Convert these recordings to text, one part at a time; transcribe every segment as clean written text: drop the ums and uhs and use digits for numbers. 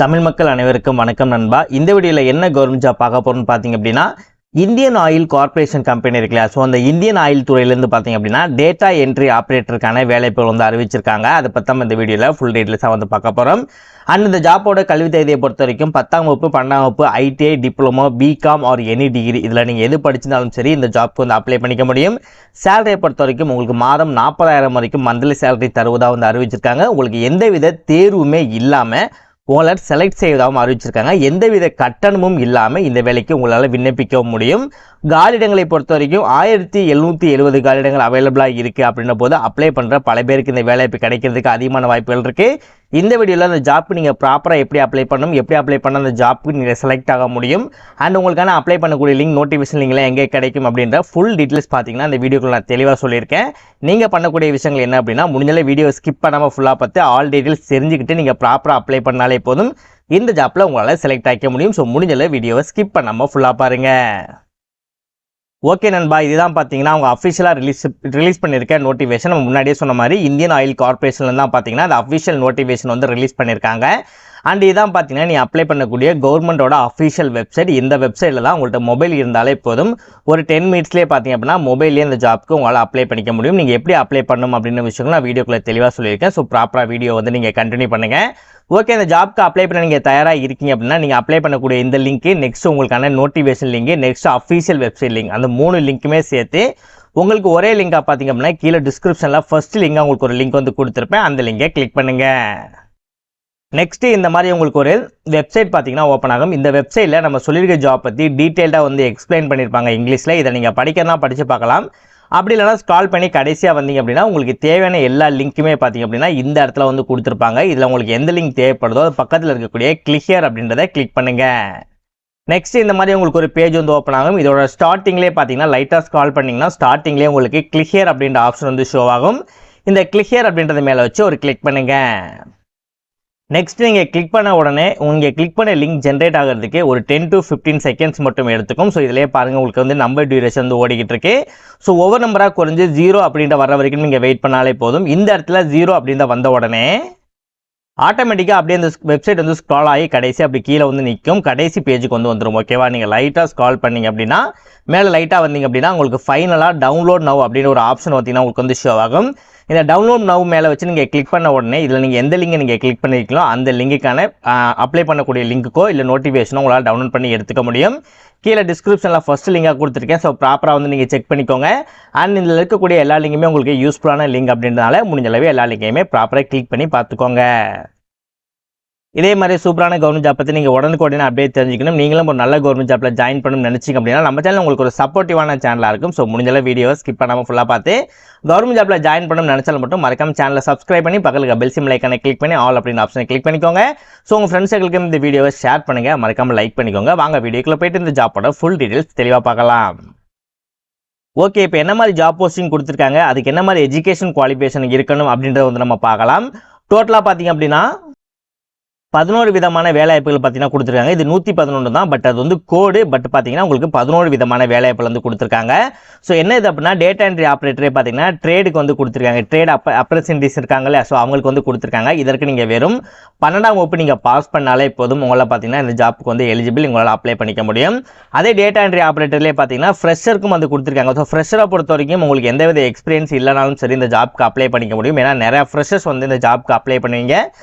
தமிழ் மக்கள் அனைவருக்கும் வணக்கம் நண்பா. இந்த வீடியோவில் என்ன கவர்மெண்ட் ஜாப் பார்க்க போகிறோம்னு பார்த்தீங்க அப்படின்னா, இந்தியன் ஆயில் கார்பரேஷன் கம்பெனி இருக்குல்ல, ஸோ அந்த இந்தியன் ஆயில் துறையிலேருந்து பார்த்தீங்க அப்படின்னா டேட்டா என்ட்ரி ஆப்ரேட்டருக்கான வேலைப்புகள் வந்து அறிவிச்சிருக்காங்க. அதை பற்றி நம்ம இந்த வீடியோவில் ஃபுல் டீட்டெயில்ஸாக வந்து பார்க்க போகிறோம். அண்ட் இந்த ஜாப்போட கல்வி தகுதியை பொறுத்த வரைக்கும் 10ஆம் வகுப்பு 12ஆம் வகுப்பு ITI diploma BCom or any degree இதில் நீங்கள் எது படிச்சிருந்தாலும் சரி இந்த ஜாப்க்கு வந்து அப்ளை பண்ணிக்க முடியும். சேலரியை பொறுத்த வரைக்கும் உங்களுக்கு மாதம் 40,000 வரைக்கும் மந்த்லி சேலரி தருவதாக வந்து அறிவிச்சிருக்காங்க. உங்களுக்கு எந்தவித தேர்வுமே இல்லாமல் உங்களை செலக்ட் செய்வதாகவும் அறிவிச்சிருக்காங்க. எந்தவித கட்டணமும் இல்லாமல் இந்த வேலைக்கு உங்களால் விண்ணப்பிக்க முடியும். காலிடங்களை பொறுத்த வரைக்கும் 1770 காலிடங்கள் அவைலபிளாக இருக்குது. அப்படின்ற போது அப்ளை பண்ணுற பல பேருக்கு இந்த வேலைவாய்ப்பு கிடைக்கிறதுக்கு அதிகமான வாய்ப்புகள் இருக்குது. இந்த வீடியோவில் அந்த ஜாப்க்கு நீங்கள் ப்ராப்பராக எப்படி அப்ளை பண்ணணும், எப்படி அப்ளை பண்ண அந்த ஜாப்க்கு நீங்கள் செலக்ட் ஆக முடியும், அண்ட் உங்களுக்கான அப்ளை பண்ணக்கூடிய லிங்க் நோட்டிஃபிகேஷன் லிங்க்லாம் எங்கே கிடைக்கும் அப்படின்ற ஃபுல் டீட்டெயில்ஸ் பார்த்தீங்கன்னா இந்த வீடியோக்குள்ள நான் தெளிவாக சொல்லியிருக்கேன். நீங்கள் பண்ணக்கூடிய விஷயங்கள் என்ன அப்படின்னா, முடிஞ்சளவு வீடியோ ஸ்கிப் பண்ணாமல் ஃபுல்லாக பார்த்து ஆல் டீட்டெயில்ஸ் தெரிஞ்சுக்கிட்டு நீங்கள் ப்ராப்பராக அப்ளை பண்ணாலே போதும், இந்த ஜாப்பில் உங்களால் செலக்ட் ஆகிக்க முடியும். ஸோ முடிஞ்சளவு வீடியோவை ஸ்கிப் பண்ணாமல் ஃபுல்லாக பாருங்கள். ஓகே நண்பா, இதுதான் பார்த்தீங்கன்னா அவங்க அஃபிஷியலாக ரிலீஸ் பண்ணியிருக்க நோட்டிஃபிகேஷன். நம்ம முன்னாடியே சொன்ன மாதிரி இந்தியன் ஆயில் கார்பரேஷனில் தான் பார்த்தீங்கன்னா அந்த அஃபிஷியல் நோட்டிஃபிகேஷன் வந்து ரிலீஸ் பண்ணியிருக்காங்க. அண்ட் இதான் பார்த்தீங்கன்னா நீ அப்ளை பண்ணக்கூடிய கவர்மெண்ட்டோட அஃபிஷியல் வெப்சைட். இந்த வெப்சைட்டில் தான் உங்கள்கிட்ட மொபைல் இருந்தாலே போதும், ஒரு 10 மினிட்ஸ்லேயே பார்த்தீங்க அப்படின்னா மொபைல்லேயே இந்த ஜாப்க்கு உங்களால் அப்ளை பண்ணிக்க முடியும். நீங்கள் எப்படி அப்ளை பண்ணணும் அப்படின்னு விஷயங்கள் நான் வீடியோக்குள்ளே தெளிவாக சொல்லியிருக்கேன். ஸோ ப்ராப்பராக வீடியோ வந்து நீங்கள் கண்டினியூ பண்ணுங்கள். ஓகே, இந்த ஜாப்க்கு அப்ளை பண்ண நீங்கள் தயாராக இருக்கீங்க அப்படின்னா நீங்கள் அப்ளை பண்ணக்கூடிய இந்த லிங்க்கு, நெக்ஸ்ட் உங்களுக்கான notification link, next official website link, அந்த 3 லிங்க்குமே சேர்த்து உங்களுக்கு ஒரே லிங்காக பார்த்தீங்க அப்படின்னா கீழே டிஸ்கிரிப்ஷனில் ஃபர்ஸ்ட் லிங்காக உங்களுக்கு ஒரு லிங்க் வந்து கொடுத்துருப்பேன். அந்த லிங்கை கிளிக் பண்ணுங்கள். நெக்ஸ்ட்டு இந்த மாதிரி உங்களுக்கு ஒரு வெப்சைட் பார்த்தீங்கன்னா ஓப்பன் ஆகும். இந்த வெப்சைட்டில் நம்ம சொல்லியிருக்க ஜாப் பற்றி டீட்டெயில்டாக வந்து எக்ஸ்பிளைன் பண்ணியிருப்பாங்க இங்கிலீஷில். இதை நீங்கள் படிக்கிறதா படித்து பார்க்கலாம். அப்படி இல்லைனா ஸ்க்ரால் பண்ணி கடைசியாக வந்தீங்க அப்படின்னா உங்களுக்கு தேவையான எல்லா லிங்க்குமே பார்த்தீங்க அப்படின்னா இந்த இடத்துல வந்து கொடுத்துருப்பாங்க. இதில் உங்களுக்கு எந்த லிங்க் தேவைப்படுதோ அது பக்கத்தில் இருக்கக்கூடிய கிளிக் ஹியர் அப்படின்றத கிளிக் பண்ணுங்கள். நெக்ஸ்ட் இந்த மாதிரி உங்களுக்கு ஒரு பேஜ் வந்து ஓப்பன் ஆகும். இதோட ஸ்டார்டிங்லேயே பார்த்தீங்கன்னா லைட்டாக ஸ்க்ரால் பண்ணிங்கன்னா ஸ்டார்டிங்லேயே உங்களுக்கு கிளிக் ஹியர் அப்படின்ற ஆப்ஷன் வந்து ஷோ ஆகும். இந்த கிளிக் ஹியர் அப்படின்றத மேலே வச்சு ஒரு கிளிக் பண்ணுங்கள். நெக்ஸ்ட் நீங்கள் கிளிக் பண்ண உடனே நீங்கள் கிளிக் பண்ண லிங்க் ஜென்ரேட் ஆகிறதுக்கு ஒரு 10 to 15 செகண்ட்ஸ் மட்டும் எடுத்துக்கும். ஸோ இதிலே பாருங்கள் உங்களுக்கு வந்து நம்பர் டியூரேஷன் வந்து ஓடிக்கிட்டு இருக்கு. ஸோ ஒவ்வொரு நம்பராக குறைஞ்சி 0 அப்படின்ற வர வரைக்கும் நீங்கள் வெயிட் பண்ணாலே போதும். இந்த இடத்துல 0 அப்படின்ற வந்த உடனே ஆட்டோமேட்டிக்காக அப்படியே அந்த வெப்சைட் வந்து ஸ்க்ரால் ஆகி கடைசி அப்படி கீழே வந்து நிற்கும். கடைசி பேஜுக்கு வந்து வந்துடும். ஓகேவா, நீங்கள் லைட்டாக ஸ்க்ரால் பண்ணிங்க அப்படின்னா மேலே லைட்டாக வந்தீங்க அப்படின்னா உங்களுக்கு ஃபைனலாக டவுன்லோட் நவ் அப்படின்னு ஒரு ஆப்ஷன் பார்த்தீங்கன்னா உங்களுக்கு வந்து ஷோ ஆகும். இந்த டவுன்லோட் நவ் மேலே வச்சு நீங்கள் கிளிக் பண்ண உடனே இதில் நீங்கள் எந்த லிங்கை நீங்கள் கிளிக் பண்ணிருக்கீங்களோ அந்த லிங்குக்கான அப்ளை பண்ணக்கூடிய லிங்க்குக்கோ இல்லை நோட்டிஃபிகேஷனோ உங்களால் டவுன்லோட் பண்ணி எடுத்துக்க முடியும். கீழே டிஸ்கிரிப்ஷனில் ஃபஸ்ட் லிங்காக கொடுத்துருக்கேன். ஸோ ப்ராப்பராக வந்து நீங்கள் செக் பண்ணிக்கோங்க. அண்ட் இதில் இருக்கக்கூடிய எல்லா லிங்குமே உங்களுக்கு யூஸ்ஃபுல்லான லிங்க் அப்படின்றனால முடிஞ்சளவு எல்லா லிங்கையுமே ப்ராப்பராக கிளிக் பண்ணி பார்த்துக்கோங்க. இதே மாதிரி சூப்பரான கவர்மெண்ட் ஜாப் பற்றி நீங்கள் உடனுக்குடனே அப்படியே தெரிஞ்சுக்கணும். நீங்களும் ஒரு நல்ல கவர்மெண்ட் ஜாப்பில் ஜாயின் பண்ணணும்னு நினச்சிங்க அப்படின்னா நம்ம சேனல் உங்களுக்கு ஒரு சப்போர்ட்டிவான சேனலாக இருக்கும். ஸோ முடிஞ்சளவு வீடியோ ஸ்கிப் பண்ணாமல் ஃபுல்லாக பார்த்து கவர்மெண்ட் ஜாப்பில் ஜாயின் பண்ணணும்னு நினச்சாலும் மட்டும் மறக்காம சேனலை சப்ஸ்கிரைப் பண்ணி பக்கத்தில் பெல் சிம் ஐக்கானை கிளிக் பண்ணி ஆல் அப்படின்னு ஆப்ஷனை கிளிக் பண்ணிக்கோங்க. ஸோ உங்கள் ஃப்ரெண்ட்ஸுகளுக்கு இந்த வீடியோவை ஷேர் பண்ணுங்கள், மறக்காமல் லைக் பண்ணிக்கோங்க. வாங்க வீடியோக்குள்ளே போயிட்டு இந்த ஜாப்போட ஃபுல் டீட்டெயில்ஸ் தெளிவாக பார்க்கலாம். ஓகே, இப்போ என்ன மாதிரி ஜாப் போஸ்டிங் கொடுத்துருக்காங்க, அதுக்கு என்ன மாதிரி எஜுகேஷன் குவாலிஃபிகேஷன் இருக்கணும் அப்படின்றத வந்து நம்ம பார்க்கலாம். டோட்டலாக பார்த்தீங்க அப்படின்னா 11 விதமான வேலைவாய்ப்புகள் பார்த்தீங்கன்னா கொடுத்துருக்காங்க. இது 111 தான், பட் அது வந்து கோடு. பட் பார்த்தீங்கன்னா உங்களுக்கு 11 விதமான வேலைவாய்ப்புகள் வந்து கொடுத்துருக்காங்க. ஸோ என்ன இது அப்படின்னா டேட்டா என்ட்ரி ஆப்ரேட்டரே பார்த்தீங்கன்னா ட்ரேடுக்கு வந்து கொடுத்துருக்காங்க. ட்ரேட் அப்ரசன்டிஸ் இருக்காங்கல்ல, ஸோ அவங்களுக்கு வந்து கொடுத்துருக்காங்க. இதற்கு நீங்கள் வெறும் 12ஆம் வகுப்பு நீங்கள் பாஸ் பண்ணாலே போதும், உங்களை பார்த்தீங்கன்னா இந்த ஜாப்புக்கு வந்து எலிஜிபிள், உங்களால் அப்ளை பண்ணிக்க முடியும். அதே டேட்டா என்ட்ரி ஆப்ரேட்டர்லேயே பார்த்தீங்கன்னா ஃப்ரெஷருக்கும் வந்து கொடுத்துருக்காங்க. ஸோ ஃப்ரெஷரை பொறுத்த வரைக்கும் உங்களுக்கு எந்தவித எக்ஸ்பீரியன்ஸ் இல்லைனாலும் சரி இந்த ஜாப்க்கு அப்ளை பண்ணிக்க முடியும். ஏன்னா நிறையா ஃப்ரெஷர்ஸ் வந்து இந்த ஜாப்க்கு அப்ளை பண்ணுவீங்க.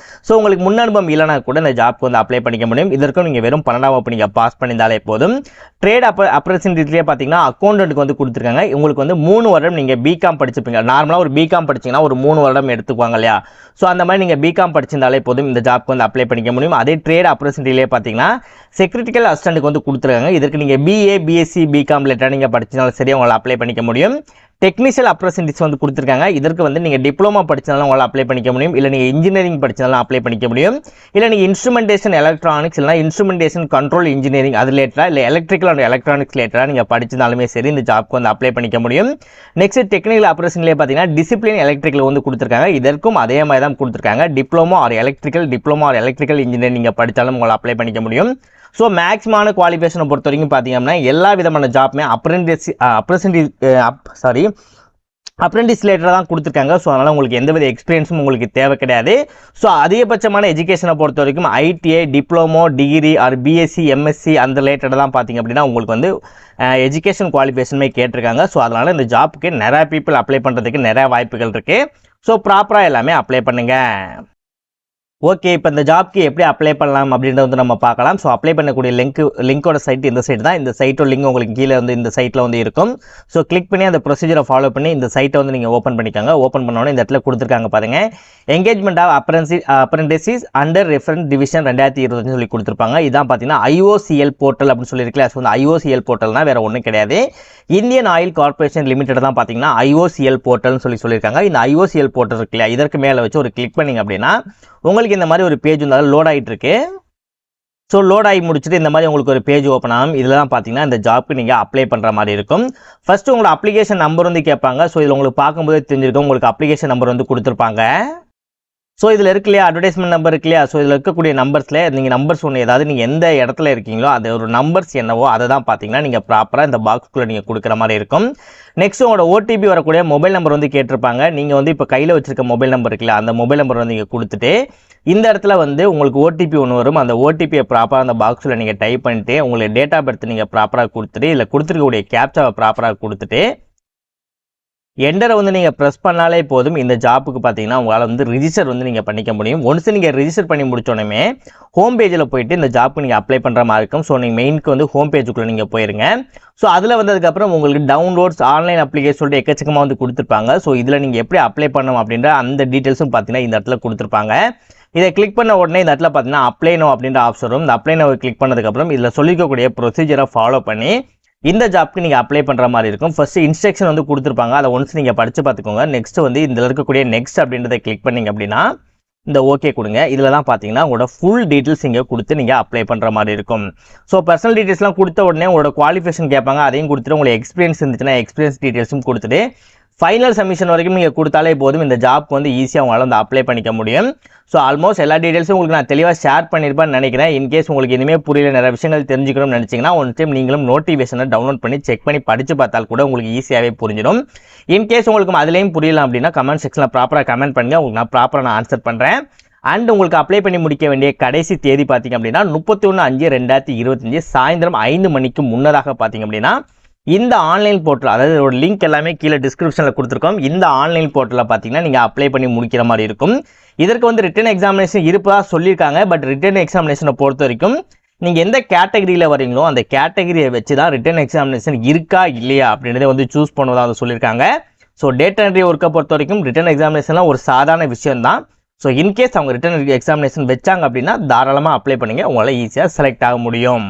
ஸோ உங்களுக்கு முன் அனுபவம் இல்லைனா கூட இந்த ஜாப்க்கு வந்து அப்ளை பண்ணிக்க முடியும். இதற்கும் நீங்கள் வெறும் 12ஆம் வகுப்பு நீங்கள் பாஸ் பண்ணியிருந்தாலே போதும். ட்ரேட் அப்ரசன்டிஸ்லேயே பார்த்தீங்கன்னா அக்கௌண்டன்ட்டுக்கு வந்து கொடுத்துருக்காங்க. உங்களுக்கு வந்து 3 வருடம் நீங்கள் பிகாம் படிச்சிருப்பீங்க. நார்மலாக ஒரு பிகாம் படிச்சிங்கன்னா ஒரு 3 வருடம் எடுத்துக்குவாங்க இல்லையா. ஸோ அந்த மாதிரி நீங்கள் பிகாம் படிச்சிருந்தாலே போதும் இந்த ஜாப்க்கு வந்து அப்ளை பண்ணிக்க முடியும். அதே ட்ரேட் அப்ரசன்டிஸ்லேயே பார்த்தீங்கன்னா செக்ரிட்டிக்கல் அசிஸ்டன்ட்டுக்கு வந்து கொடுத்துருக்காங்க. இதற்கு நீங்கள் பிஏ பிஎஸ்சி பிகாம் லேட்டாக நீங்கள் படிச்சிருந்தாலும் சரி உங்களால் அப்ளை பண்ணிக்க முடியும். டெக்னிக்கல் அப்ரசன்டிஸ் வந்து கொடுத்துருக்காங்க. இதற்கு வந்து நீங்கள் டிப்ளமோ படித்தாலும் உங்களால் அப்ளை பண்ணிக்க முடியும். இல்லை நீங்கள் இன்ஜினியரிங் படித்தாலும் அப்ளை பண்ணிக்க முடியும். இல்லை நீங்கள் இன்ஸ்ட்ருமெண்டேஷன் எலக்ட்ரானிக்ஸ் இல்லைனா இன்ஸ்ட்ருமெண்டேஷன் கண்ட்ரோல் இன்ஜினியரிங் அது ரிலேட்டடாக இல்லை எலக்ட்ரிக்கல் அண்ட் எலக்ட்ரானிக்ஸ் ரிலேட்டடாக நீங்கள் படிச்சிருந்தாலுமே சரி இந்த ஜாப்க்கு வந்து அப்ளை பண்ணிக்க முடியும். நெக்ஸ்ட் டெக்னிக்கல் ஆப்ரேஷன்லேயே பார்த்தீங்கன்னா டிசிப்ளின் எலக்ட்ரிக்கல் வந்து கொடுத்துருக்காங்க. இதற்கும் அதே மாதிரி தான் கொடுத்துருக்காங்க. டிப்ளமோ ஆர் எலக்ட்ரிக்கல் இன்ஜினியரிங் நீங்கள் படித்தாலும் உங்களால் அப்ளை பண்ணிக்க முடியும். ஸோ மேக்ஸிமான குவாலிஃபிகேஷனை பொறுத்த வரைக்கும் பார்த்தீங்க அப்படின்னா எல்லா விதமான ஜாப்புமே அப்ரெண்டிஸ் ரிலேட்டடாக தான் கொடுத்துருக்காங்க. ஸோ அதனால் உங்களுக்கு எந்தவித எக்ஸ்பீரியன்ஸும் உங்களுக்கு தேவை கிடையாது. ஸோ அதிகபட்சமான எஜுகேஷனை பொறுத்த வரைக்கும் ITI, diploma, degree R BSc, MSc அந்த ரிலேட்டடாக தான் பார்த்தீங்க அப்படின்னா உங்களுக்கு வந்து எஜுகேஷன் குவாலிஃபிகேஷனுமே கேட்டிருக்காங்க. ஸோ அதனால் இந்த ஜாப்புக்கு நிறையா பீப்புள் அப்ளை பண்ணுறதுக்கு நிறையா வாய்ப்புகள் இருக்குது. ஸோ ப்ராப்பராக எல்லாமே அப்ளை பண்ணுங்கள். ஓகே, இப்போ இந்த ஜாப்க்கு எப்படி அப்ளை பண்ணலாம் அப்படின்றத வந்து நம்ம பார்க்கலாம். ஸோ அப்ளை பண்ணக்கூடிய லிங்கோட சைட் இந்த சைட் தான். இந்த சைட்டோட லிங்க் உங்களுக்கு கீழே வந்து இந்த சைட்டில் வந்து இருக்கும். ஸோ கிளிக் பண்ணி அந்த ப்ரொசீஜரை ஃபாலோ பண்ணி இந்த சைட்டை வந்து நீங்கள் ஓப்பன் பண்ணிக்கோங்க. ஓப்பன் பண்ணோன்னே இந்த இடத்துல கொடுத்துருக்காங்க பாருங்கள், engagement of apprentices under reference division 2025 சொல்லி கொடுத்துருப்பாங்க. இதான் பார்த்தீங்கன்னா IOCL போர்ட்டல் அப்படின்னு சொல்லியிருக்கல. ஸோ இந்த IOCL போர்ட்டல்னா வேறு ஒன்றும் கிடையாது, இந்தியன் ஆயில் கார்பரேஷன் லிமிடெட் தான் பார்த்தீங்கன்னா IOCL போர்ட்டல்னு சொல்லியிருக்காங்க. இந்த IOCL போர்ட்டல் இருக்குல்ல, இதற்கு மேலே வச்சு ஒரு கிளிக் பண்ணிங்க அப்படின்னா உங்களுக்கு இந்த மாதிரி ஒரு பேஜ் வந்து லோட் ஆகிட்டு இருக்கு. ஸோ லோட் ஆகி முடிச்சுட்டு இந்த மாதிரி உங்களுக்கு ஒரு பேஜ் ஓப்பன் ஆகும். இதில் தான் பார்த்தீங்கன்னா இந்த ஜாப்க்கு நீங்கள் அப்ளை பண்ணுற மாதிரி இருக்கும். ஃபர்ஸ்ட் உங்களோட அப்ளிகேஷன் நம்பர் வந்து கேட்பாங்க. ஸோ இதில் உங்களுக்கு பார்க்கும்போது தெரிஞ்சிருக்கும், உங்களுக்கு அப்ளிகேஷன் நம்பர் வந்து கொடுத்துருப்பாங்க. ஸோ இதில் இருக்கு இல்லையா, அட்வர்டைஸ்மெண்ட் நம்பர் இருக்கு இல்லையா. ஸோ இதில் இருக்கக்கூடிய நம்பர்ஸில் நீங்கள் நம்பர்ஸ் ஒன்று, ஏதாவது நீங்கள் எந்த இடத்துல இருக்கீங்களோ அது ஒரு நம்பர்ஸ் என்னவோ அதை தான் பார்த்தீங்கன்னா நீங்கள் ப்ராப்பராக இந்த பாக்ஸ்க்குள்ளே நீங்கள் கொடுக்குற மாதிரி இருக்கும். நெக்ஸ்ட் உங்களோட ஓடிபி வரக்கூடிய மொபைல் நம்பர் வந்து கேட்டிருப்பாங்க. நீங்கள் வந்து இப்போ கையில் வச்சிருக்க மொபைல் நம்பர் இருக்குல்ல, அந்த மொபைல் நம்பர் வந்து நீங்கள் கொடுத்துட்டு இந்த இடத்துல வந்து உங்களுக்கு ஓடிபி ஒன்று வரும். அந்த ஓடிபியை ப்ராப்பராக அந்த பாக்ஸில் நீங்கள் டைப் பண்ணிட்டு உங்களுக்கு டேட் ஆஃப் பர்த் நீங்கள் ப்ராப்பராக கொடுத்துட்டு இதில் கொடுத்துருக்கக்கூடிய கேப்சாவை ப்ராப்பராக கொடுத்துட்டு எண்டரை வந்து நீங்கள் ப்ரெஸ் பண்ணாலே போதும். இந்த ஜாப்புக்கு பார்த்தீங்கன்னா உங்களால் வந்து ரிஜிஸ்டர் வந்து நீங்கள் பண்ணிக்க முடியும். ஒன்ஸ் நீங்கள் ரிஜிஸ்டர் பண்ணி முடிச்சோடனே ஹோம் பேஜில் போயிட்டு இந்த ஜாப்புக்கு நீங்கள் அப்ளை பண்ணுற மாதிரி இருக்கும். ஸோ நீங்கள் மெயினுக்கு வந்து ஹோம் பேஜுக்குள்ளே நீங்கள் போயிருங்க. ஸோ அதில் வந்ததுக்கப்புறம் உங்களுக்கு டவுன்லோட்ஸ் ஆன்லைன் அப்ளிகேஷன் சொல்லிட்டு எக்கச்சக்கமாக வந்து கொடுத்துருப்பாங்க. ஸோ இதில் நீங்கள் எப்படி அப்ளை பண்ணணும் அப்படின்ற அந்த டீட்டெயில்ஸும் பார்த்தீங்கன்னா இந்த இடத்துல கொடுத்துருப்பாங்க. இதை கிளிக் பண்ண உடனே இந்த இடத்துல பார்த்தீங்கன்னா அப்ளை நோ அப்படின்ற ஆப்ஷன் வரும். இந்த அப்ளை நோ கிளிக் பண்ணதுக்கப்புறம் இதில் சொல்லிக்கக்கூடிய ப்ரொசீஜரை ஃபாலோ பண்ணி இந்த ஜாப்க்கு நீங்கள் அப்ளை பண்ணுற மாதிரி இருக்கும். ஃபர்ஸ்ட் இன்ஸ்ட்ரக்ஷன் வந்து கொடுத்துருப்பாங்க, அதை ஒன்ஸ் நீங்கள் படித்து பார்த்துக்கோங்க. நெக்ஸ்ட் வந்து இதில் இருக்கக்கூடிய நெக்ஸ்ட் அப்படின்றத கிளிக் பண்ணிங்க அப்படின்னா இந்த ஓகே கொடுங்க. இதில் தான் பார்த்தீங்கன்னா உங்களோட ஃபுல் டீட்டெயில்ஸ் இங்கே கொடுத்து நீங்கள் அப்ளை பண்ணுற மாதிரி இருக்கும். ஸோ பர்சனல் டீட்டெயில்ஸ்லாம் கொடுத்த உடனே உங்களோட குவாலிஃபிகேஷன் கேட்பாங்க, அதையும் கொடுத்துட்டு உங்களுக்கு எக்ஸ்பீரியன்ஸ் இருந்துச்சுன்னா எக்ஸ்பீரியன்ஸ் டீட்டெயில்ஸும் கொடுத்துட்டு ஃபைனல் சப்மிஷன் வரைக்கும் நீங்கள் கொடுத்தாலே போதும். இந்த ஜாப்க்கு வந்து ஈஸியாக உங்களால் வந்து அப்ளை பண்ணிக்க முடியும். ஸோ ஆல்மோஸ்ட் எல்லா டீட்டெயில்ஸும் உங்களுக்கு நான் தெளிவாக ஷேர் பண்ணியிருப்பேன்னு நினைக்கிறேன். இன்கேஸ் உங்களுக்கு இனிமேல் புரியல, நிறைய விஷயங்கள் தெரிஞ்சுக்கணும்னு நினச்சிங்கன்னா ஒன் டைம் நீங்களும் நோட்டிஃபிகேஷனை டவுன்லோட் பண்ணி செக் பண்ணி படித்து பார்த்தால் கூட உங்களுக்கு ஈஸியாகவே புரிஞ்சிடும். இன்கேஸ் உங்களுக்கு அதுலேயும் புரியல அப்படின்னா கமெண்ட் செக்ஷனில் ப்ராப்பராக கமெண்ட் பண்ணுங்கள், உங்களுக்கு நான் ப்ராப்பராக ஆன்சர் பண்ணுறேன். அண்ட் உங்களுக்கு அப்ளை பண்ணி முடிக்க வேண்டிய கடைசி தேதி பார்த்தீங்க அப்படின்னா 31/5/2025 சாயந்தரம் 5 மணிக்கு முன்னதாக பார்த்தீங்க அப்படின்னா இந்த ஆன்லைன் போர்ட்டல், அதாவது ஒரு லிங்க் எல்லாமே கீழே டிஸ்கிரிப்ஷனில் கொடுத்துருக்கோம். இந்த ஆன்லைன் போர்ட்டலில் பார்த்தீங்கன்னா நீங்கள் அப்ளை பண்ணி முடிக்கிற மாதிரி இருக்கும். இதற்கு வந்து ரிட்டன் எக்ஸாமினேஷன் இருப்பதாக சொல்லியிருக்காங்க. பட் ரிட்டன் எக்ஸாமினேஷனை பொறுத்த வரைக்கும் நீங்கள் எந்த கேட்டகரியில் வரீங்களோ அந்த கேட்டகரியை வச்சு தான் ரிட்டன் எக்ஸாமினேஷன் இருக்கா இல்லையா அப்படின்றத வந்து சூஸ் பண்ணுவதாக வந்து சொல்லியிருக்காங்க. ஸோ டேட்டா என்ட்ரி ஒர்க்கை பொறுத்த வரைக்கும் ரிட்டன் எக்ஸாமினேஷன்லாம் ஒரு சாதாரண விஷயம் தான். ஸோ இன்கேஸ் அவங்க ரிட்டன் எக்ஸாமினேஷன் வச்சாங்க அப்படின்னா தாராளமாக அப்ளை பண்ணுங்கள், உங்களால் ஈஸியாக செலக்ட் ஆக முடியும்.